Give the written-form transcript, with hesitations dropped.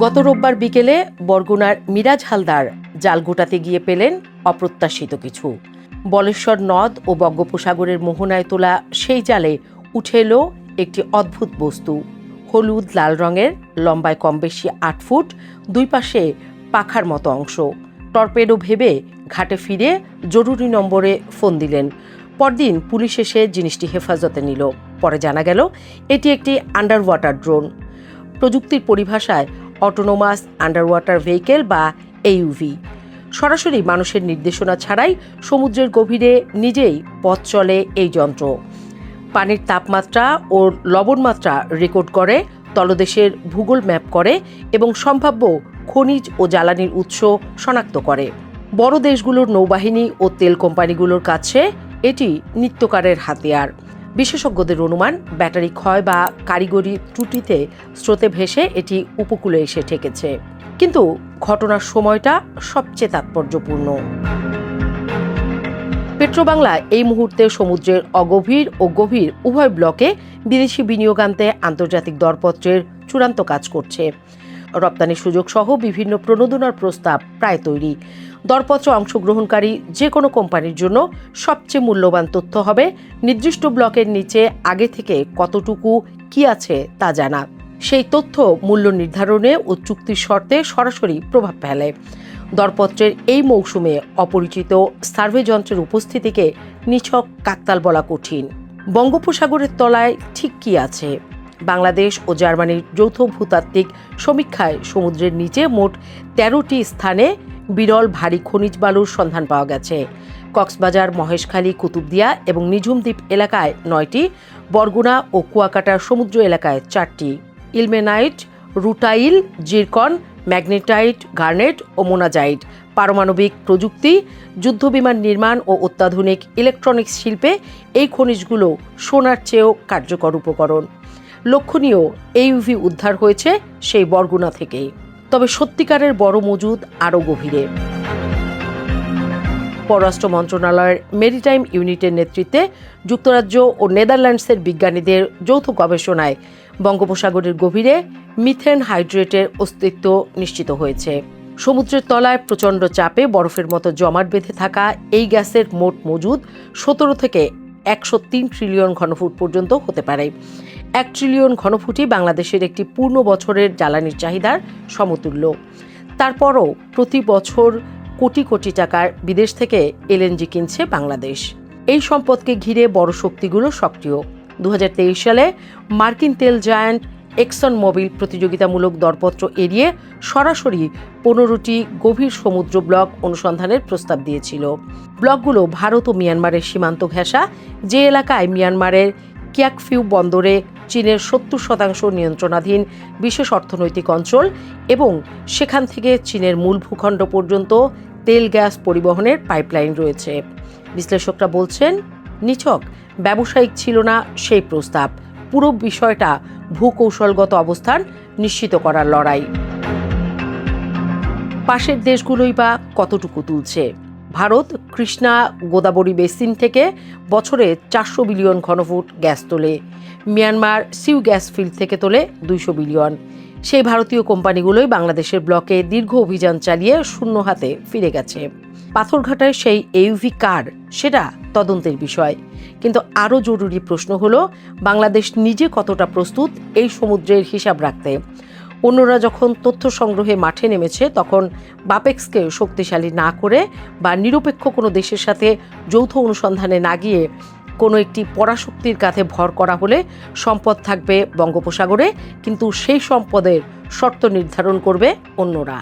গত রোববার বিকেলে বরগুনার মিরাজ হালদার জাল গোটাতে গিয়ে পেলেন অপ্রত্যাশিত কিছু। বলেশ্বর নদ ও বঙ্গোপসাগরের মোহনায় তোলা সেই জালে উঠে এলো একটি অদ্ভুত বস্তু। হলুদ লাল রঙের, লম্বায় কম বেশি ৮ ফুট, দুই পাশে পাখার মতো অংশ। টর্পেডো ভেবে ঘাটে ফিরে জরুরি নম্বরে ফোন দিলেন। পরদিন পুলিশ এসে জিনিসটি হেফাজতে নিল। পরে জানা গেল এটি একটি আন্ডার ওয়াটার ড্রোন। প্রযুক্তির পরিভাষায় অটোনোমাস আন্ডার ওয়াটার ভেহিকেল বা AUV। সরাসরি মানুষের নির্দেশনা ছাড়াই সমুদ্রের গভীরে নিজেই পথ চলে এই যন্ত্র। পানির তাপমাত্রা ও লবণমাত্রা রেকর্ড করে, তলদেশের ভূগোল ম্যাপ করে এবং সম্ভাব্য খনিজ ও জ্বালানির উৎস শনাক্ত করে। বড় দেশগুলোর নৌবাহিনী ও তেল কোম্পানিগুলোর কাছে এটি নিত্যকারের হাতিয়ার। বিশেষজ্ঞদের অনুমান, ব্যাটারি ক্ষয় বা কারিগরি ত্রুটিতে স্রোতে ভেসে এটি উপকূলে এসে ঠেকেছে। কিন্তু ঘটনার সময়টা সবচেয়ে তাৎপর্যপূর্ণ। পেট্রোবাংলা এই মুহূর্তে সমুদ্রের অগভীর ও গভীর উভয় ব্লকে বিদেশি বিনিয়োগ আনতে আন্তর্জাতিক দরপত্রের চূড়ান্ত কাজ করছে। রপ্তানি সুযোগ সহ বিভিন্ন প্রণোদনার প্রস্তাব প্রায় তৈরি। দরপত্র অংশগ্রহণকারী যে কোনো কোম্পানির জন্য সবচেয়ে মূল্যবান তথ্য হবে নির্দিষ্ট ব্লকের নিচে আগে থেকে কতটুকু কি আছে তা জানা। সেই তথ্য মূল্য নির্ধারণে ও চুক্তির শর্তে সরাসরি প্রভাব ফেলে। দরপত্রের এই মৌসুমে অপরিচিত সার্ভে যন্ত্রের উপস্থিতিকে নিছক কাকতাল বলা কঠিন। বঙ্গোপসাগরের তলায় ঠিক কি আছে? বাংলাদেশ ও জার্মানির যৌথ ভূতাত্ত্বিক সমীক্ষায় সমুদ্রের নিচে মোট ১৩টি স্থানে বিরল ভারী খনিজ বালুর সন্ধান পাওয়া গেছে। কক্সবাজার, মহেশখালী, কুতুবদিয়া এবং নিঝুম দ্বীপ এলাকায় ৯টি, বরগুনা ও কুয়াকাটার সমুদ্র এলাকায় ৪টি। Ilmenite, rutile, zircon, magnetite, garnet ও মোনাজাইট। পারমাণবিক প্রযুক্তি, যুদ্ধবিমান নির্মাণ ও অত্যাধুনিক ইলেকট্রনিক্স শিল্পে এই খনিজগুলো সোনার চেয়েও কার্যকর উপকরণ। লক্ষণীয় AUV উদ্ধার হয়েছে সেই বরগুনা থেকেই। তবে সত্যিকারের বড় মজুদ আরও গভীরে। পররাষ্ট্র মন্ত্রণালয়ের মেরিটাইম ইউনিটের নেতৃত্বে যুক্তরাজ্য ও নেদারল্যান্ডসের বিজ্ঞানীদের যৌথ গবেষণায় বঙ্গোপসাগরের গভীরে মিথেন হাইড্রেটের অস্তিত্ব নিশ্চিত হয়েছে। সমুদ্রের তলায় প্রচণ্ড চাপে বরফের মতো জমাট বেঁধে থাকা এই গ্যাসের মোট মজুদ ১৭ থেকে ১০৩ ট্রিলিয়ন ঘনফুট পর্যন্ত হতে পারে। ১ ট্রিলিয়ন ঘনফুটই বাংলাদেশের একটি পূর্ণ বছরের জ্বালানির চাহিদার সমতুল্য। তারপরও প্রতি বছর কোটি কোটি টাকার বিদেশ থেকে LNG কিনছে বাংলাদেশ। এই সম্পদকে ঘিরে বড় শক্তিগুলো সক্রিয়। ২০২৩ সালে মার্কিন তেল জায়ান্ট এক্সন মোবিল প্রতিযোগিতামূলক দরপত্র এড়িয়ে সরাসরি ১৫টি গভীর সমুদ্র ব্লক অনুসন্ধানের প্রস্তাব দিয়েছিল। ব্লকগুলো ভারত ও মিয়ানমারের সীমান্ত ঘেঁষা, যে এলাকায় মিয়ানমারের কিয়াকফিউ বন্দরে চীনের ৭০% নিয়ন্ত্রণাধীন বিশেষ অর্থনৈতিক অঞ্চল এবং সেখান থেকে চীনের মূল ভূখণ্ড পর্যন্ত তেল গ্যাস পরিবহনের পাইপলাইন রয়েছে। বিশ্লেষকরা বলছেন, নিছক ব্যবসায়িক ছিল না সেই প্রস্তাব, পুরো বিষয়টা ভূকৌশলগত অবস্থান নিশ্চিত করার লড়াই। পাশের দেশগুলোই বা কতটুকু তুলছে? ভারত কৃষ্ণা গোদাবরী বেসিন থেকে বছরে ৪০০ বিলিয়ন ঘনফুট গ্যাস তোলে। মিয়ানমার সিউ গ্যাস ফিল্ড থেকে তোলে ২০০ বিলিয়ন। সেই ভারতীয় কোম্পানিগুলোই বাংলাদেশের ব্লকে দীর্ঘ অভিযান চালিয়ে শূন্য হাতে ফিরে গেছে। পাথরঘাটায় সেই AUV কার, সেটা তদন্তের বিষয়। কিন্তু আরও জরুরি প্রশ্ন হলো, বাংলাদেশ নিজে কতটা প্রস্তুত এই সমুদ্রের হিসাব রাখতে? অন্যরা যখন তথ্য সংগ্রহে মাঠে নেমেছে, তখন বাপেক্সকে শক্তিশালী না করে বা নিরপেক্ষ কোনো দেশের সাথে যৌথ অনুসন্ধানে না গিয়ে কোনো একটি পরাশক্তির কাঁধে ভর করা হলে সম্পদ থাকবে বঙ্গোপসাগরে, কিন্তু সেই সম্পদের শর্ত নির্ধারণ করবে অন্যরা।